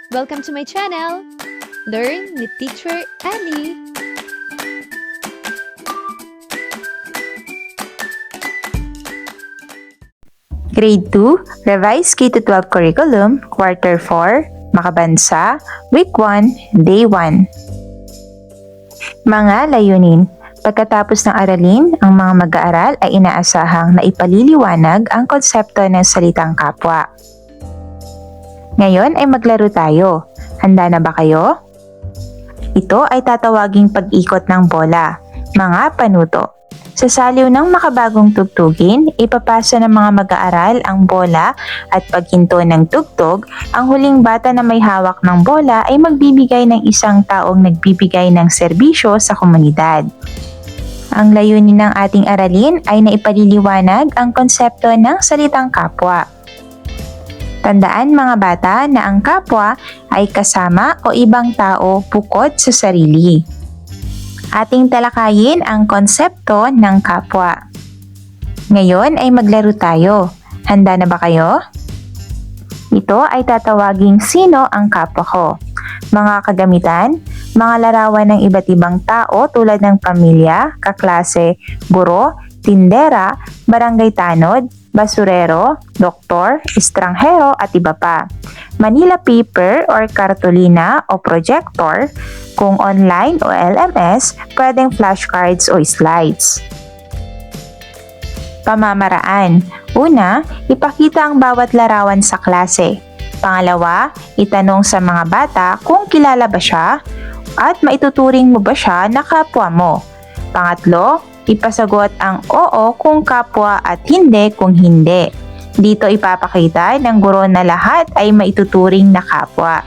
Welcome to my channel! Learn with Teacher Ali! Grade 2, Revised K-12 Curriculum, Quarter 4, Makabansa, Week 1, Day 1. Mga layunin. Pagkatapos ng aralin, ang mga mag-aaral ay inaasahang na ipaliliwanag ang konsepto ng salitang kapwa. Ngayon ay maglaro tayo. Handa na ba kayo? Ito ay tatawaging pag-ikot ng bola, mga panuto. Sa saliw ng makabagong tugtugin, ipapasa ng mga mag-aaral ang bola at paghinto ng tugtog, ang huling bata na may hawak ng bola ay magbibigay ng isang taong nagbibigay ng serbisyo sa komunidad. Ang layunin ng ating aralin ay naipaliliwanag ang konsepto ng salitang kapwa. Tandaan mga bata na ang kapwa ay kasama o ibang tao bukod sa sarili. Ating talakayin ang konsepto ng kapwa. Ngayon ay maglaro tayo. Handa na ba kayo? Ito ay tatawaging sino ang kapwa ko. Mga kagamitan, mga larawan ng iba't ibang tao tulad ng pamilya, kaklase, guro, tindera, barangay tanod, basurero, doktor, estranghero at iba pa. Manila paper or kartolina o projector, kung online o LMS, pwedeng flashcards o slides. Pamamaraan. Una, ipakita ang bawat larawan sa klase. Pangalawa, itanong sa mga bata kung kilala ba siya at maituturing mo ba siya na kapwa mo. Pangatlo, ipasagot ang oo kung kapwa at hindi kung hindi. Dito ipapakita ng guro na lahat ay maituturing na kapwa.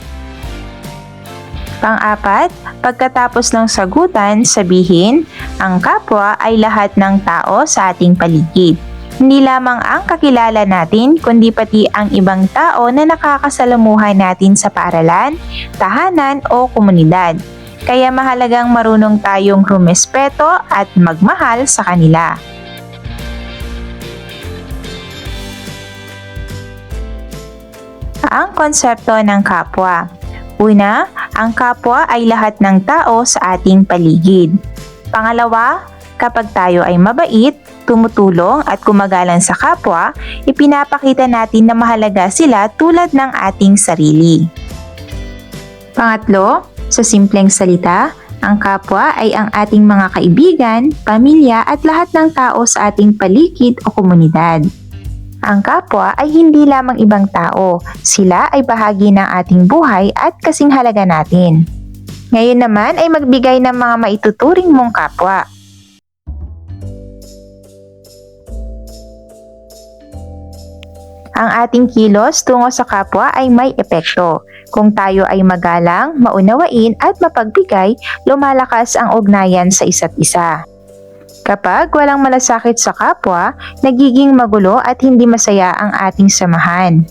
Pang-apat, pagkatapos ng sagutan, sabihin, ang kapwa ay lahat ng tao sa ating paligid. Hindi lamang ang kakilala natin, kundi pati ang ibang tao na nakakasalamuhan natin sa paaralan, tahanan o komunidad. Kaya mahalagang marunong tayong rumespeto at magmahal sa kanila. Ang konsepto ng kapwa. Una, ang kapwa ay lahat ng tao sa ating paligid. Pangalawa, kapag tayo ay mabait, tumutulong at gumagalang sa kapwa, ipinapakita natin na mahalaga sila tulad ng ating sarili. Pangatlo, sa simpleng salita, ang kapwa ay ang ating mga kaibigan, pamilya at lahat ng tao sa ating paligid o komunidad. Ang kapwa ay hindi lamang ibang tao, sila ay bahagi ng ating buhay at kasing halaga natin. Ngayon naman ay magbigay ng mga maituturing mong kapwa. Ang ating kilos tungo sa kapwa ay may epekto. Kung tayo ay magalang, maunawain at mapagbigay, lumalakas ang ugnayan sa isa't isa. Kapag walang malasakit sa kapwa, nagiging magulo at hindi masaya ang ating samahan.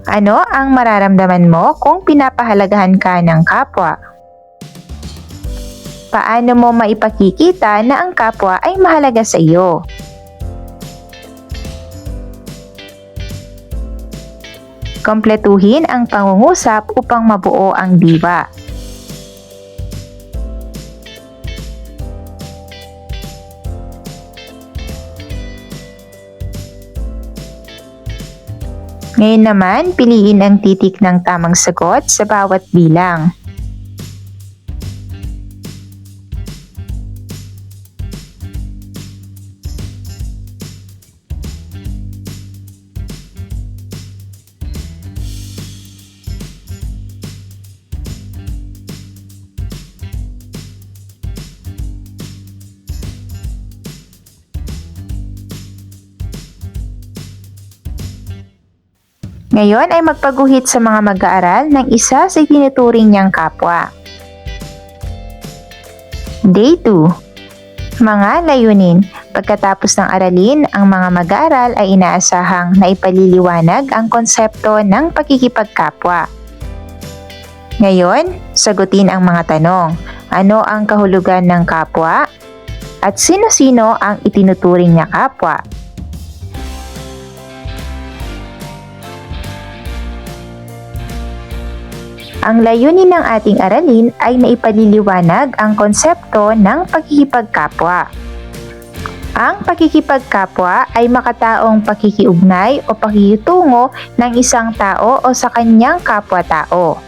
Ano ang mararamdaman mo kung pinapahalagahan ka ng kapwa? Paano mo maipakikita na ang kapwa ay mahalaga sa iyo? Kompletuhin ang pangungusap upang mabuo ang diwa. Ngayon naman, piliin ang titik ng tamang sagot sa bawat bilang. Ngayon ay magpaguhit sa mga mag-aaral ng isa sa itinuturing niyang kapwa. Day 2. Mga layunin. Pagkatapos ng aralin, ang mga mag-aaral ay inaasahang na ipaliliwanag ang konsepto ng pakikipagkapwa. Ngayon, sagutin ang mga tanong. Ano ang kahulugan ng kapwa? At sino-sino ang itinuturing niya kapwa? Ang layunin ng ating aralin ay naipaliliwanag ang konsepto ng pakikipagkapwa. Ang pakikipagkapwa ay makataong pakikiugnay o pakikitungo ng isang tao o sa kanyang kapwa-tao.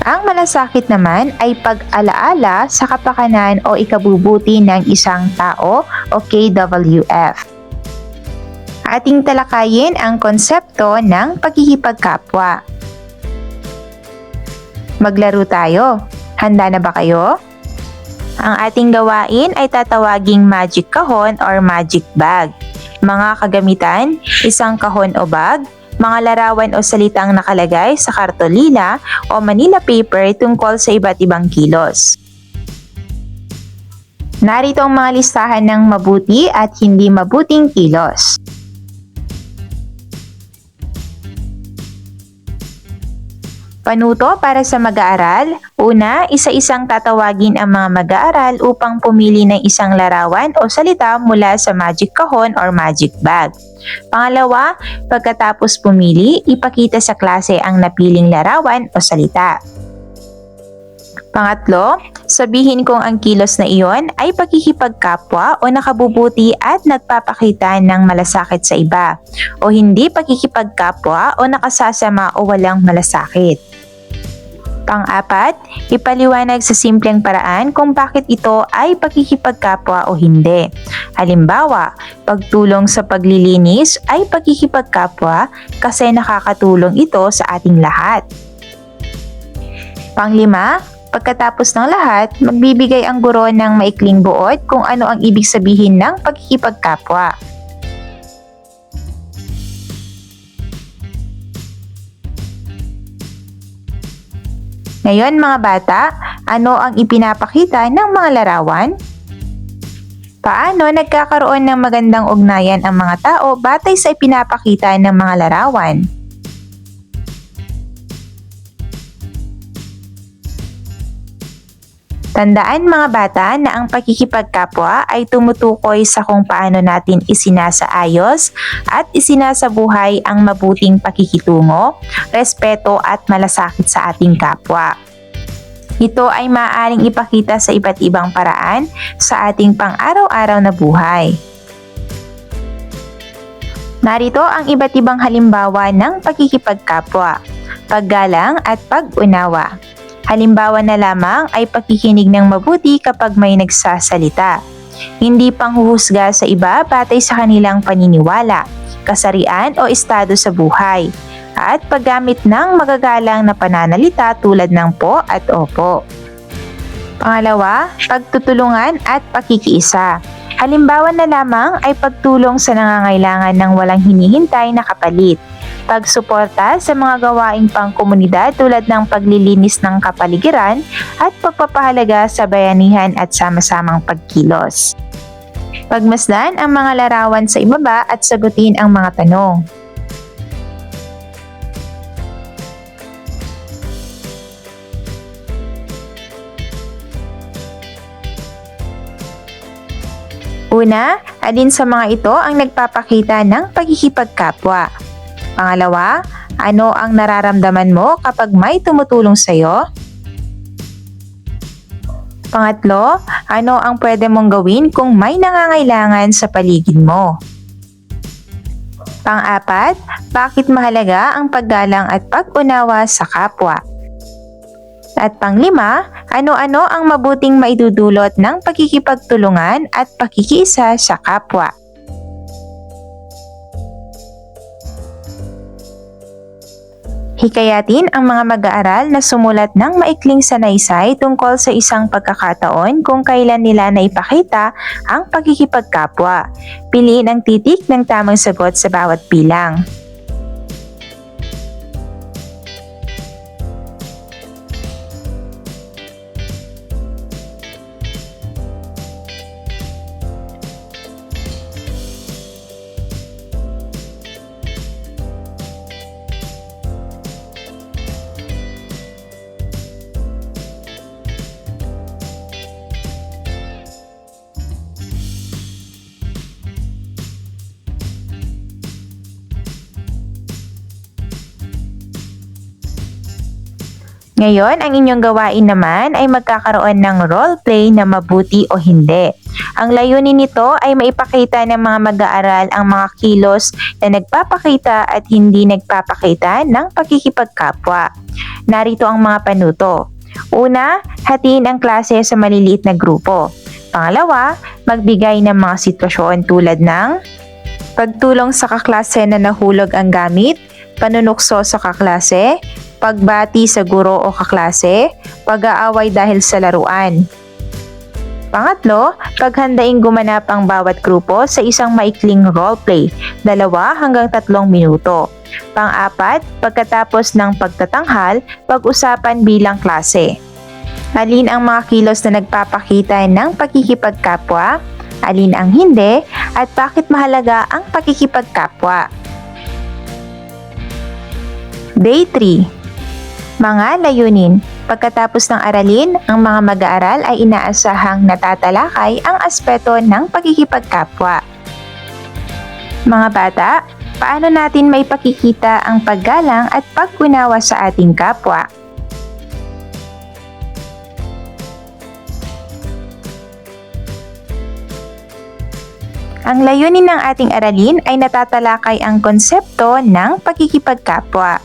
Ang malasakit naman ay pag-alaala sa kapakanan o ikabubuti ng isang tao o KWF. Ating talakayin ang konsepto ng pakikipagkapwa. Maglaro tayo. Handa na ba kayo? Ang ating gawain ay tatawaging magic kahon or magic bag. Mga kagamitan, isang kahon o bag, mga larawan o salitang nakalagay sa kartolina o Manila paper tungkol sa iba't ibang kilos. Narito ang mga listahan ng mabuti at hindi mabuting kilos. Panuto para sa mag-aaral. Una, isa-isang tatawagin ang mga mag-aaral upang pumili ng isang larawan o salita mula sa magic kahon or magic bag. Pangalawa, pagkatapos pumili, ipakita sa klase ang napiling larawan o salita. Pangatlo, sabihin kung ang kilos na iyon ay pakikipagkapwa o nakabubuti at nagpapakita ng malasakit sa iba, o hindi pakikipagkapwa o nakasasama o walang malasakit. Pang-apat, ipaliwanag sa simpleng paraan kung bakit ito ay pakikipagkapwa o hindi. Halimbawa, pagtulong sa paglilinis ay pakikipagkapwa kasi nakakatulong ito sa ating lahat. Pang-lima, pagkatapos ng lahat, magbibigay ang guro ng maikling buod kung ano ang ibig sabihin ng pakikipagkapwa. Ngayon mga bata, ano ang ipinapakita ng mga larawan? Paano nagkakaroon ng magandang ugnayan ang mga tao batay sa ipinapakita ng mga larawan? Tandaan mga bata na ang pakikipagkapwa ay tumutukoy sa kung paano natin isinasaayos at isinasabuhay ang mabuting pakikitungo, respeto at malasakit sa ating kapwa. Ito ay maaaring ipakita sa iba't ibang paraan sa ating pang-araw-araw na buhay. Narito ang iba't ibang halimbawa ng pakikipagkapwa, paggalang at pag-unawa. Halimbawa na lamang ay pakikinig ng mabuti kapag may nagsasalita. Hindi panghuhusga sa iba batay sa kanilang paniniwala, kasarian o estado sa buhay. At paggamit ng magagalang na pananalita tulad ng po at opo. Pangalawa, pagtutulungan at pakikiisa. Halimbawa na lamang ay pagtulong sa nangangailangan ng walang hinihintay na kapalit. Pagsuporta sa mga gawaing pangkomunidad tulad ng paglilinis ng kapaligiran at pagpapahalaga sa bayanihan at sama-samang pagkilos. Pagmasdan ang mga larawan sa ibaba at sagutin ang mga tanong. Una, alin sa mga ito ang nagpapakita ng pakikipagkapwa? Pangalawa, ano ang nararamdaman mo kapag may tumutulong sa iyo? Pangatlo, ano ang pwede mong gawin kung may nangangailangan sa paligid mo? Pang-apat, bakit mahalaga ang paggalang at pag-unawa sa kapwa? At panglima, ano-ano ang mabuting maidudulot ng pakikipagtulungan at pakikiisa sa kapwa? Hikayatin ang mga mag-aaral na sumulat ng maikling sanaysay tungkol sa isang pagkakataon kung kailan nila naipakita ang pakikipagkapwa. Piliin ang titik ng tamang sagot sa bawat bilang. Ngayon, ang inyong gawain naman ay magkakaroon ng roleplay na mabuti o hindi. Ang layunin nito ay maipakita ng mga mag-aaral ang mga kilos na nagpapakita at hindi nagpapakita ng pakikipagkapwa. Narito ang mga panuto. Una, hatiin ang klase sa maliliit na grupo. Pangalawa, magbigay ng mga sitwasyon tulad ng pagtulong sa kaklase na nahulog ang gamit, panunukso sa kaklase, pagbati sa guro o kaklase, pag-aaway dahil sa laruan. Pangatlo, paghandaing gumanap ang bawat grupo sa isang maikling roleplay, 2 hanggang 3 minuto. Pang-apat, pagkatapos ng pagtatanghal, pag-usapan bilang klase. Alin ang mga kilos na nagpapakita ng pakikipagkapwa, alin ang hindi, at bakit mahalaga ang pakikipagkapwa. Day 3. Mga layunin. Pagkatapos ng aralin, ang mga mag-aaral ay inaasahang natatalakay ang aspeto ng pakikipagkapwa. Mga bata, paano natin may pakikita ang paggalang at pag-unawa sa ating kapwa? Ang layunin ng ating aralin ay natatalakay ang konsepto ng pakikipagkapwa.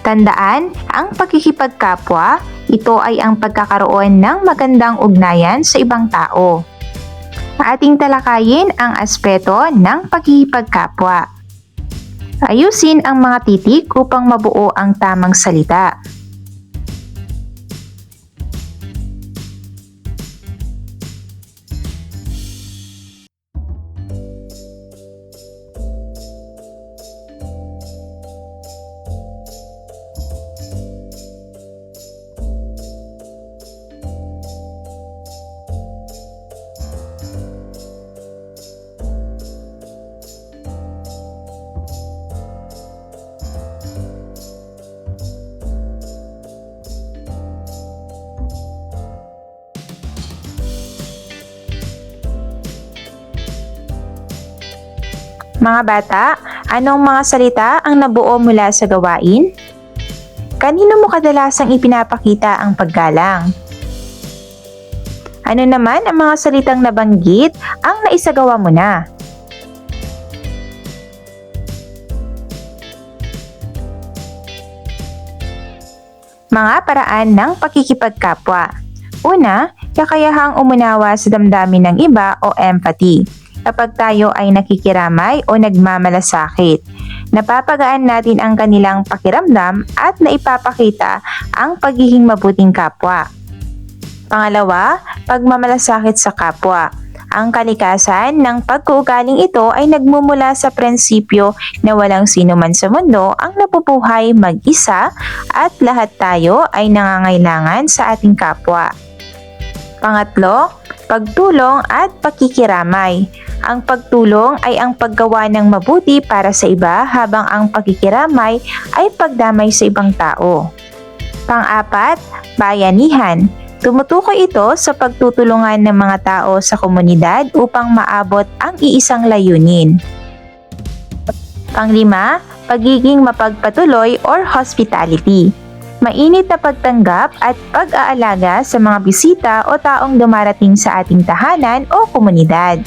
Tandaan, ang pakikipagkapwa, ito ay ang pagkakaroon ng magandang ugnayan sa ibang tao. Ating talakayin ang aspeto ng pakikipagkapwa. Ayusin ang mga titik upang mabuo ang tamang salita. Mga bata, anong mga salita ang nabuo mula sa gawain? Kanino mo kadalasang ipinapakita ang paggalang? Ano naman ang mga salitang nabanggit ang naisagawa mo na? Mga paraan ng pakikipagkapwa. Una, kakayahang umunawa sa damdamin ng iba o empathy. Kapag tayo ay nakikiramay o nagmamalasakit, napapagaan natin ang kanilang pakiramdam at naipapakita ang pagiging mabuting kapwa. Pangalawa, pagmamalasakit sa kapwa. Ang kalikasan ng pag-uugaling ito ay nagmumula sa prinsipyo na walang sino man sa mundo ang nabubuhay mag-isa at lahat tayo ay nangangailangan sa ating kapwa. Pangatlo, pagtulong at pakikiramay. Ang pagtulong ay ang paggawa ng mabuti para sa iba habang ang pakikiramay ay pagdamay sa ibang tao. Pang-apat, bayanihan. Tumutukoy ito sa pagtutulungan ng mga tao sa komunidad upang maabot ang iisang layunin. Panglima, pagiging mapagpatuloy or hospitality. Mainit na pagtanggap at pag-aalaga sa mga bisita o taong dumarating sa ating tahanan o komunidad.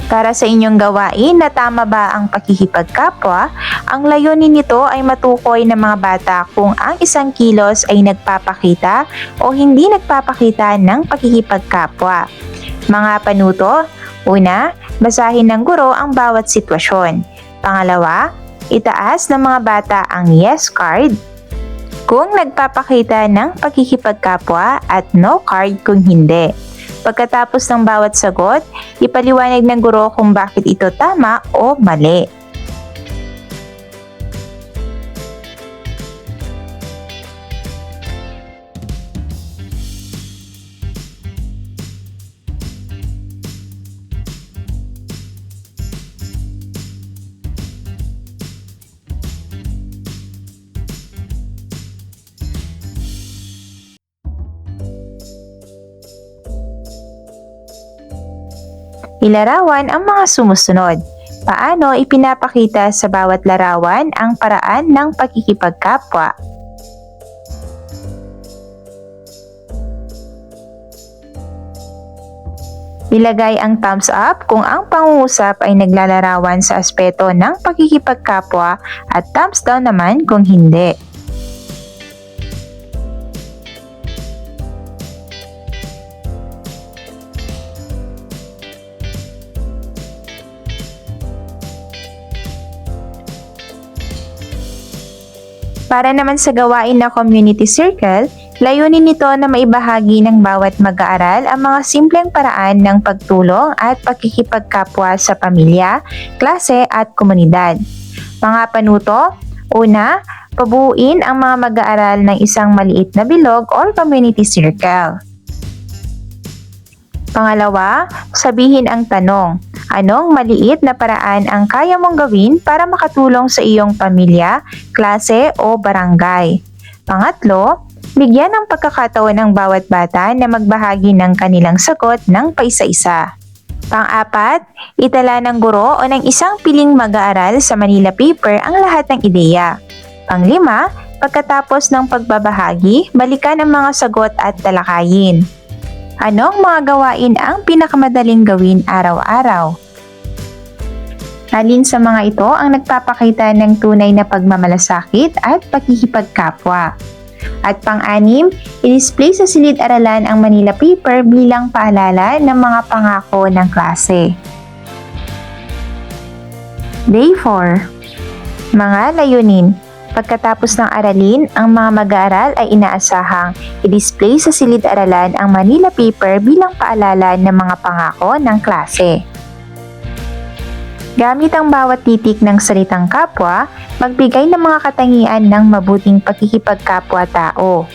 Para sa inyong gawain na tama ba ang pakikipagkapwa, ang layunin nito ay matukoy ng mga bata kung ang isang kilos ay nagpapakita o hindi nagpapakita ng pakikipagkapwa. Mga panuto, una, basahin ng guro ang bawat sitwasyon. Pangalawa, itaas ng mga bata ang yes card kung nagpapakita ng pakikipagkapwa at no card kung hindi. Pagkatapos ng bawat sagot, ipaliwanag ng guro kung bakit ito tama o mali. Ilarawan ang mga sumusunod. Paano ipinapakita sa bawat larawan ang paraan ng pakikipagkapwa? Ilagay ang thumbs up kung ang pangungusap ay naglalarawan sa aspeto ng pakikipagkapwa at thumbs down naman kung hindi. Para naman sa gawain na community circle, layunin nito na maibahagi ng bawat mag-aaral ang mga simpleng paraan ng pagtulong at pakikipagkapwa sa pamilya, klase at komunidad. Mga panuto, una, pabuuin ang mga mag-aaral ng isang maliit na bilog or community circle. Pangalawa, sabihin ang tanong. Anong maliit na paraan ang kaya mong gawin para makatulong sa iyong pamilya, klase o barangay? Pangatlo, bigyan ng pagkakataon ng bawat bata na magbahagi ng kanilang sagot ng paisa-isa. Pang-apat, itala ng guro o ng isang piling mag-aaral sa Manila paper ang lahat ng ideya. Panglima, pagkatapos ng pagbabahagi, balikan ang mga sagot at talakayin. Anong mga gawain ang pinakamadaling gawin araw-araw? Alin sa mga ito ang nagpapakita ng tunay na pagmamalasakit at pakikipagkapwa? At pang-anim, i-display sa silid-aralan ang Manila paper bilang paalala ng mga pangako ng klase. Day 4. Mga layunin. Pagkatapos ng aralin, ang mga mag-aaral ay inaasahang i-display sa silid-aralan ang Manila paper bilang paalala ng mga pangako ng klase. Gamit ang bawat titik ng salitang kapwa, magbigay ng mga katangian ng mabuting pakikipagkapwa-tao.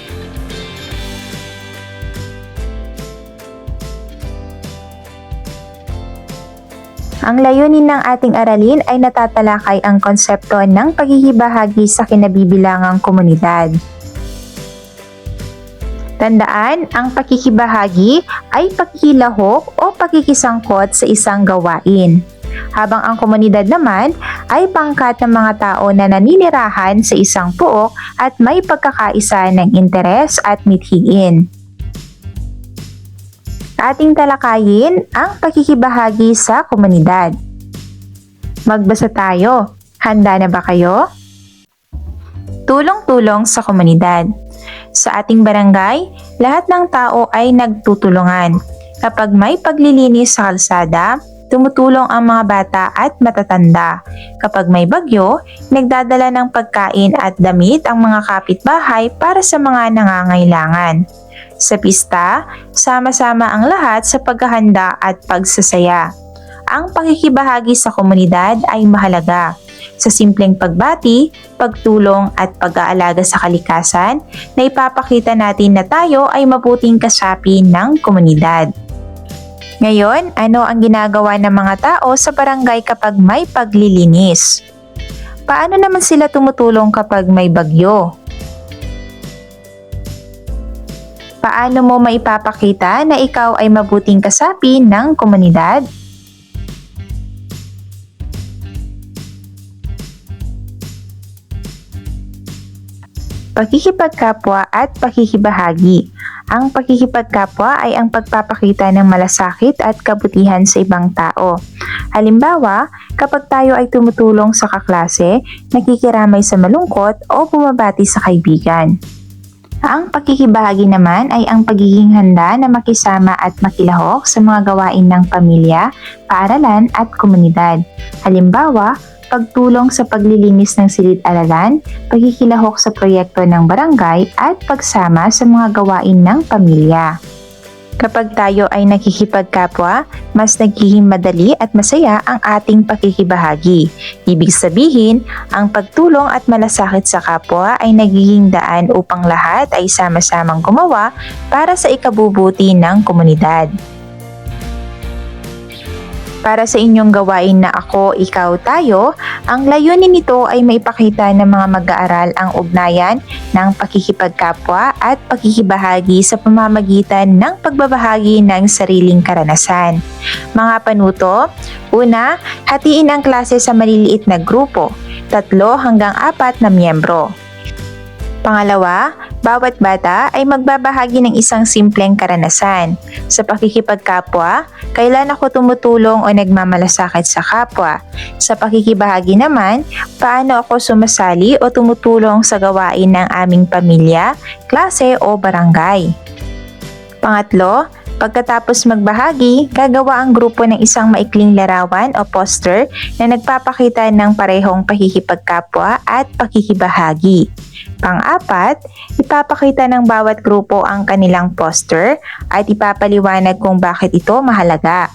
Ang layunin ng ating aralin ay natatalakay ang konsepto ng pagkikibahagi sa kinabibilangang komunidad. Tandaan, ang pakikibahagi ay pakikilahok o pakikisangkot sa isang gawain. Habang ang komunidad naman ay pangkat ng mga tao na naninirahan sa isang puok at may pagkakaisa ng interes at mithiin. Ating talakayin ang pakikibahagi sa komunidad. Magbasa tayo. Handa na ba kayo? Tulong-tulong sa komunidad. Sa ating barangay, lahat ng tao ay nagtutulungan. Kapag may paglilinis sa kalsada, tumutulong ang mga bata at matatanda. Kapag may bagyo, nagdadala ng pagkain at damit ang mga kapitbahay para sa mga nangangailangan. Sa pista, sama-sama ang lahat sa paghahanda at pagsasaya. Ang pakikibahagi sa komunidad ay mahalaga. Sa simpleng pagbati, pagtulong at pag-aalaga sa kalikasan, na ipapakita natin na tayo ay mabuting kasapi ng komunidad. Ngayon, ano ang ginagawa ng mga tao sa barangay kapag may paglilinis? Paano naman sila tumutulong kapag may bagyo? Paano mo maipapakita na ikaw ay mabuting kasapi ng komunidad? Pakikipagkapwa at pakikibahagi. Ang pakikipagkapwa ay ang pagpapakita ng malasakit at kabutihan sa ibang tao. Halimbawa, kapag tayo ay tumutulong sa kaklase, nakikiramay sa malungkot o bumabati sa kaibigan. Ang pakikibahagi naman ay ang pagiging handa na makisama at makilahok sa mga gawain ng pamilya, paaralan at komunidad. Halimbawa, pagtulong sa paglilinis ng silid-aralan, pagkikilahok sa proyekto ng barangay at pagsama sa mga gawain ng pamilya. Kapag tayo ay nakikipagkapwa, mas nagiging madali at masaya ang ating pakikibahagi. Ibig sabihin, ang pagtulong at malasakit sa kapwa ay nagiging daan upang lahat ay sama-samang gumawa para sa ikabubuti ng komunidad. Para sa inyong gawain na ako, ikaw, tayo, ang layunin nito ay maipakita ng mga mag-aaral ang ugnayan ng pakikipagkapwa at pakikibahagi sa pamamagitan ng pagbabahagi ng sariling karanasan. Mga panuto, una, hatiin ang klase sa maliliit na grupo, 3 hanggang 4 na miyembro. Pangalawa, bawat bata ay magbabahagi ng isang simpleng karanasan. Sa pakikipagkapwa, kailan ako tumutulong o nagmamalasakit sa kapwa? Sa pakikibahagi naman, paano ako sumasali o tumutulong sa gawain ng aming pamilya, klase o barangay? Pangatlo, pagkatapos magbahagi, gagawa ang grupo ng isang maikling larawan o poster na nagpapakita ng parehong pakikipagkapwa at pakikibahagi. Pang-apat, ipapakita ng bawat grupo ang kanilang poster at ipapaliwanag kung bakit ito mahalaga.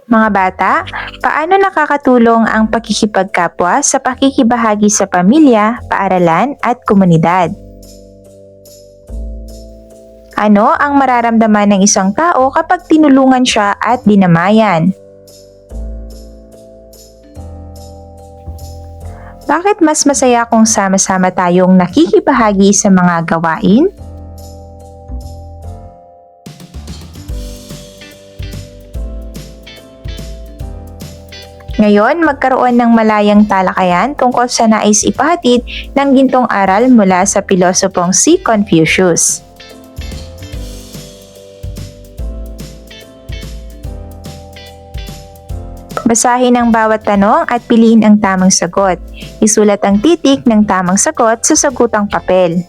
Mga bata, paano nakakatulong ang pakikipagkapwa sa pakikibahagi sa pamilya, paaralan at komunidad? Ano ang mararamdaman ng isang tao kapag tinulungan siya at dinamayan? Bakit mas masaya kung sama-sama tayong nakikibahagi sa mga gawain? Ngayon, magkaroon ng malayang talakayan tungkol sa nais ipahatid ng gintong aral mula sa pilosopong si Confucius. Basahin ang bawat tanong at piliin ang tamang sagot. Isulat ang titik ng tamang sagot sa sagutang papel.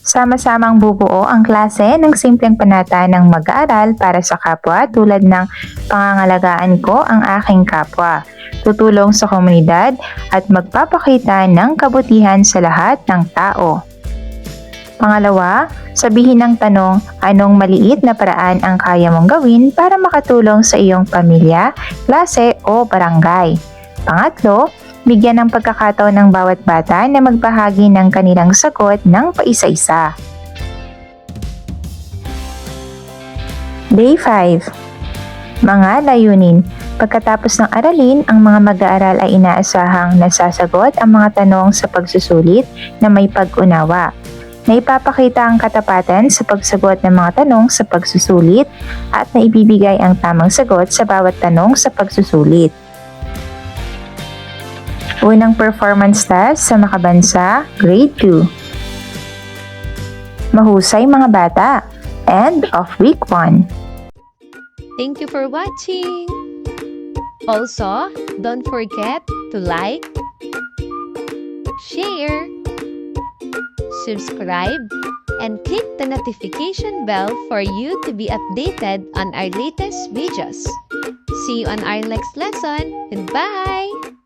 Sama-samang bubuo ang klase ng simpleng panata ng mag-aaral para sa kapwa tulad ng pangangalagaan ko ang aking kapwa, tutulong sa komunidad at magpapakita ng kabutihan sa lahat ng tao. Pangalawa, sabihin ng tanong anong maliit na paraan ang kaya mong gawin para makatulong sa iyong pamilya, klase o barangay. Pangatlo, bigyan ng pagkakataon ng bawat bata na magbahagi ng kanilang sagot ng paisa-isa. Day 5. Mga layunin. Pagkatapos ng aralin, ang mga mag-aaral ay inaasahang nasasagot ang mga tanong sa pagsusulit na may pag-unawa. Naipapakita ang katapatan sa pagsagot ng mga tanong sa pagsusulit at naibibigay ang tamang sagot sa bawat tanong sa pagsusulit. Unang performance task sa makabansa, Grade 2. Mahusay mga bata. End of week 1. Thank you for watching! Also, don't forget to like, share, subscribe, and click the notification bell for you to be updated on our latest videos. See you on our next lesson. Goodbye!